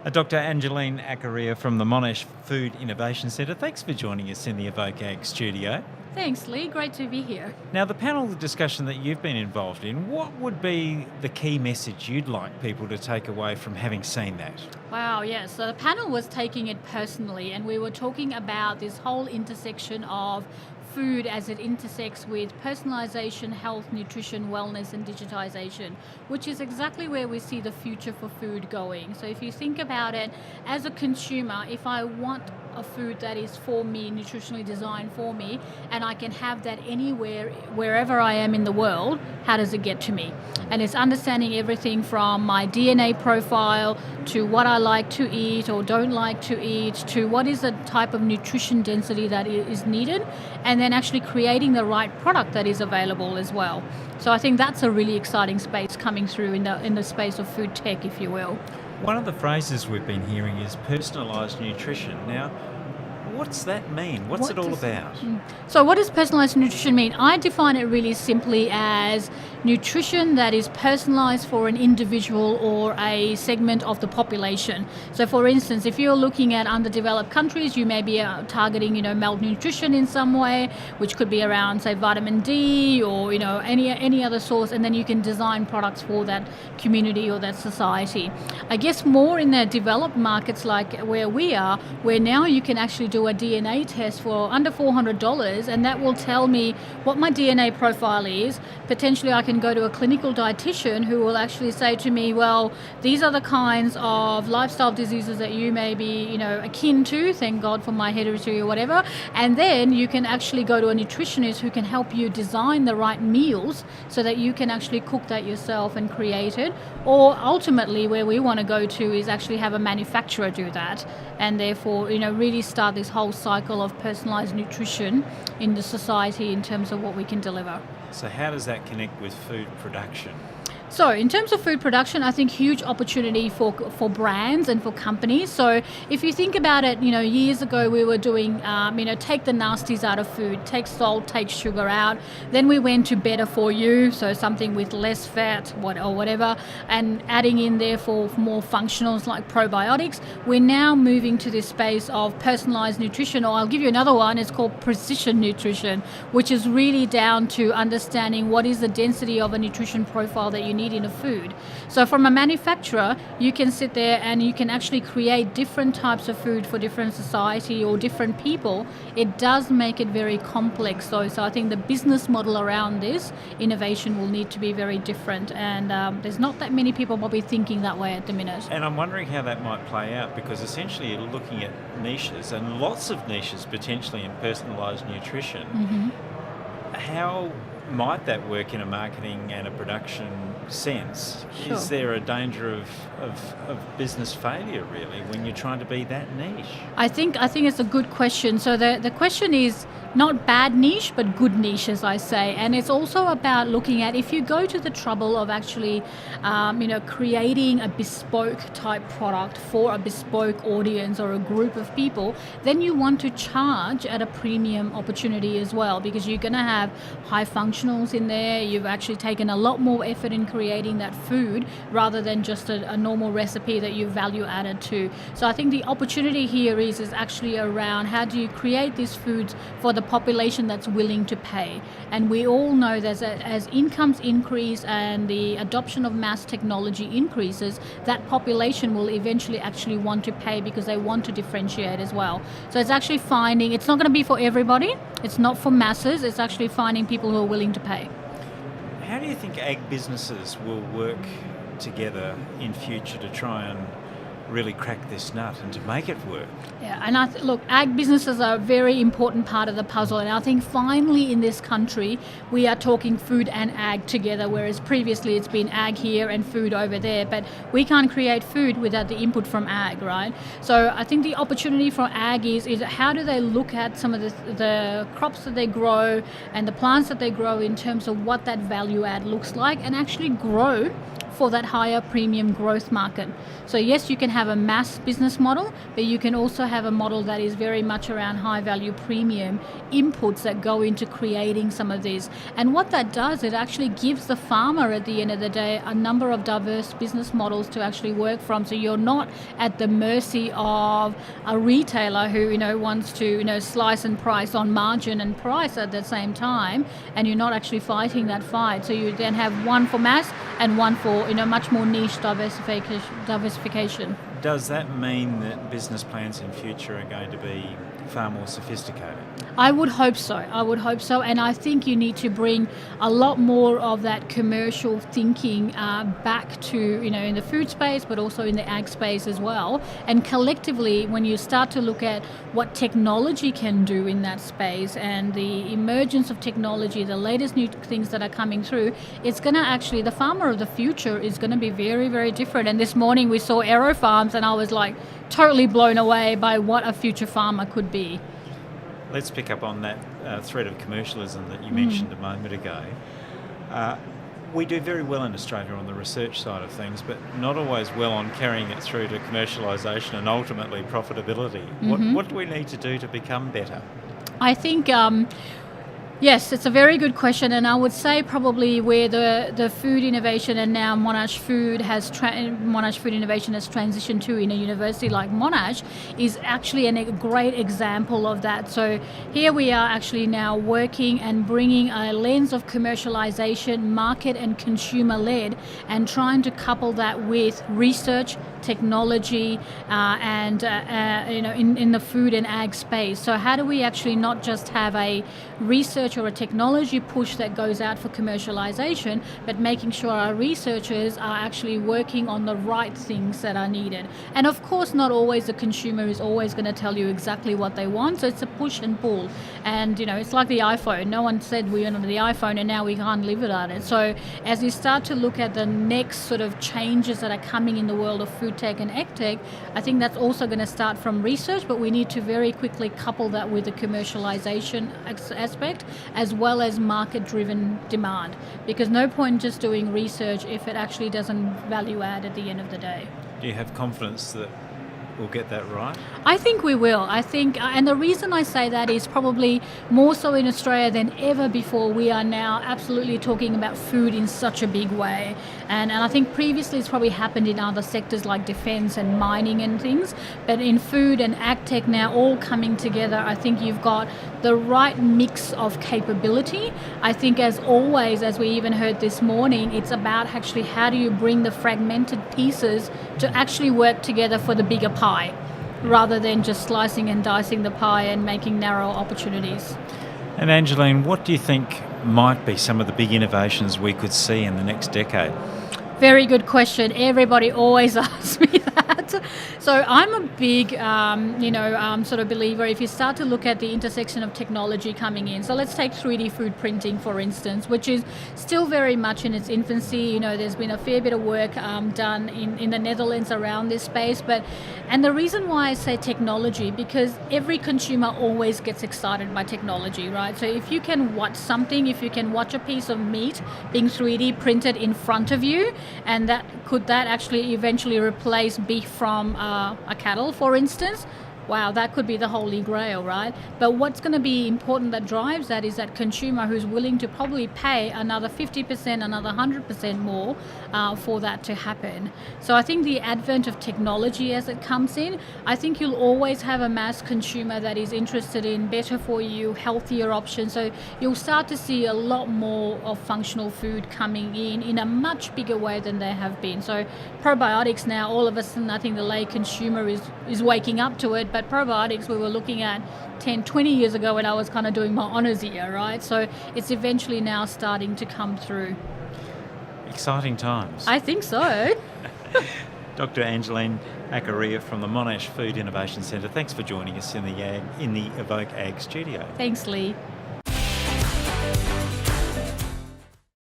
Dr. Angeline Achariya from the Monash Food Innovation Centre. Thanks for joining us in the evokeAG studio. Thanks, Lee. Great to be here. Now, the panel discussion that you've been involved in, what would be the key message you'd like people to take away from having seen that? Wow, yeah. So the panel was taking it personally, and we were talking about this whole intersection of food as it intersects with personalisation, health, nutrition, wellness and digitisation, which is exactly where we see the future for food going. So if you think about it, as a consumer, if I want a food that is for me, nutritionally designed for me, and I can have that anywhere, wherever I am in the world, how does it get to me? And it's understanding everything from my DNA profile to what I like to eat or don't like to eat to what is the type of nutrition density that is needed, and then actually creating the right product that is available as well. So I think that's a really exciting space coming through in the space of food tech, if you will. One of the phrases we've been hearing is personalised nutrition. Now, what's that mean? What's it all about? So what does personalised nutrition mean? I define it really simply as nutrition that is personalised for an individual or a segment of the population. So for instance, if you're looking at underdeveloped countries, you may be targeting, malnutrition in some way, which could be around, say, vitamin D or, any other source, and then you can design products for that community or that society. I guess more in the developed markets like where we are, where now you can actually do a DNA test for under $400, and that will tell me what my DNA profile is. Potentially I can go to a clinical dietitian who will actually say to me, well, these are the kinds of lifestyle diseases that you may be, akin to, thank God for my hereditary or whatever, and then you can actually go to a nutritionist who can help you design the right meals so that you can actually cook that yourself and create it. Or ultimately where we want to go to is actually have a manufacturer do that, and therefore, really start this whole cycle of personalised nutrition in the society in terms of what we can deliver. So how does that connect with food production? So in terms of food production, I think huge opportunity for brands and for companies. So if you think about it, years ago we were doing, take the nasties out of food, take salt, take sugar out. Then we went to better for you, so something with less fat or whatever, and adding in there for more functionals like probiotics. We're now moving to this space of personalized nutrition, or I'll give you another one, it's called precision nutrition, which is really down to understanding what is the density of a nutrition profile that you need in a food. So from a manufacturer, you can sit there and you can actually create different types of food for different society or different people. It does make it very complex though. So I think the business model around this innovation will need to be very different, and there's not that many people probably thinking that way at the minute. And I'm wondering how that might play out, because essentially you're looking at niches and lots of niches potentially in personalised nutrition. How might that work in a marketing and a production sense? Sure. Is there a danger of business failure really when you're trying to be that niche? I think it's a good question. So the question is not bad niche, but good niche, as I say. And it's also about looking at, if you go to the trouble of actually, creating a bespoke type product for a bespoke audience or a group of people, then you want to charge at a premium opportunity as well, because you're going to have high functionals in there. You've actually taken a lot more effort in creating that food rather than just a normal recipe that you value added to. So I think the opportunity here is actually around how do you create these foods for the population that's willing to pay. And we all know that as incomes increase and the adoption of mass technology increases, that population will eventually actually want to pay because they want to differentiate as well. So it's actually finding, it's not going to be for everybody, it's not for masses, it's actually finding people who are willing to pay. How do you think ag businesses will work together in future to try and really crack this nut and to make it work? Yeah, and look, ag businesses are a very important part of the puzzle, and I think finally in this country we are talking food and ag together, whereas previously it's been ag here and food over there, but we can't create food without the input from ag, right? So I think the opportunity for ag is how do they look at some of the crops that they grow and the plants that they grow in terms of what that value add looks like, and actually grow for that higher premium growth market. So yes, you can have a mass business model, but you can also have a model that is very much around high value premium inputs that go into creating some of these. And what that does, it actually gives the farmer at the end of the day a number of diverse business models to actually work from. So you're not at the mercy of a retailer who, wants to, slice and price on margin and price at the same time, and you're not actually fighting that fight. So you then have one for mass and one for, much more niche diversification. Does that mean that business plans in future are going to be far more sophisticated? I would hope so. And I think you need to bring a lot more of that commercial thinking back to, in the food space, but also in the ag space as well. And collectively, when you start to look at what technology can do in that space and the emergence of technology, the latest new things that are coming through, it's going to actually, the farmer of the future is going to be very, very different. And this morning we saw aero farms and I was like totally blown away by what a future farmer could be. Let's pick up on that thread of commercialism that you mentioned a moment ago. We do very well in Australia on the research side of things, but not always well on carrying it through to commercialisation and ultimately profitability. What do we need to do to become better? I think yes, it's a very good question, and I would say probably where the food innovation and now Monash Food Innovation has transitioned to in a university like Monash is actually a great example of that. So here we are actually now working and bringing a lens of commercialization, market and consumer led, and trying to couple that with research, technology, and in the food and ag space. So how do we actually not just have a research or a technology push that goes out for commercialization, but making sure our researchers are actually working on the right things that are needed. And of course, not always the consumer is always going to tell you exactly what they want, so it's a push and pull. And it's like the iPhone. No one said we wanted the iPhone and now we can't live without it. So as you start to look at the next sort of changes that are coming in the world of food tech and ag tech, I think that's also going to start from research, but we need to very quickly couple that with the commercialization aspect as well as market-driven demand, because no point just doing research if it actually doesn't value add at the end of the day. Do you have confidence that we'll get that right? I think we will. I think, and the reason I say that is probably more so in Australia than ever before. We are now absolutely talking about food in such a big way. And I think previously it's probably happened in other sectors like defence and mining and things. But in food and ag tech now all coming together, I think you've got the right mix of capability. I think as always, as we even heard this morning, it's about actually how do you bring the fragmented pieces to actually work together for the bigger pie, rather than just slicing and dicing the pie and making narrow opportunities. And Angeline, what do you think might be some of the big innovations we could see in the next decade? Very good question. Everybody always asks me that. So I'm a big, sort of believer. If you start to look at the intersection of technology coming in, so let's take 3D food printing, for instance, which is still very much in its infancy. There's been a fair bit of work done in the Netherlands around this space. And the reason why I say technology, because every consumer always gets excited by technology, right? So if you can watch something, if you can watch a piece of meat being 3D printed in front of you, and could that actually eventually replace beef from a cattle, for instance? Wow, that could be the holy grail, right? But what's going to be important that drives that is that consumer who's willing to probably pay another 50%, another 100% more for that to happen. So I think the advent of technology as it comes in, I think you'll always have a mass consumer that is interested in better for you, healthier options. So you'll start to see a lot more of functional food coming in a much bigger way than there have been. So probiotics now, all of a sudden, I think the lay consumer is waking up to it. But probiotics we were looking at 10, 20 years ago when I was kind of doing my honours year, right? So it's eventually now starting to come through. Exciting times. I think so. Dr. Angeline Achariya from the Monash Food Innovation Centre, thanks for joining us in the evokeAG studio. Thanks, Lee.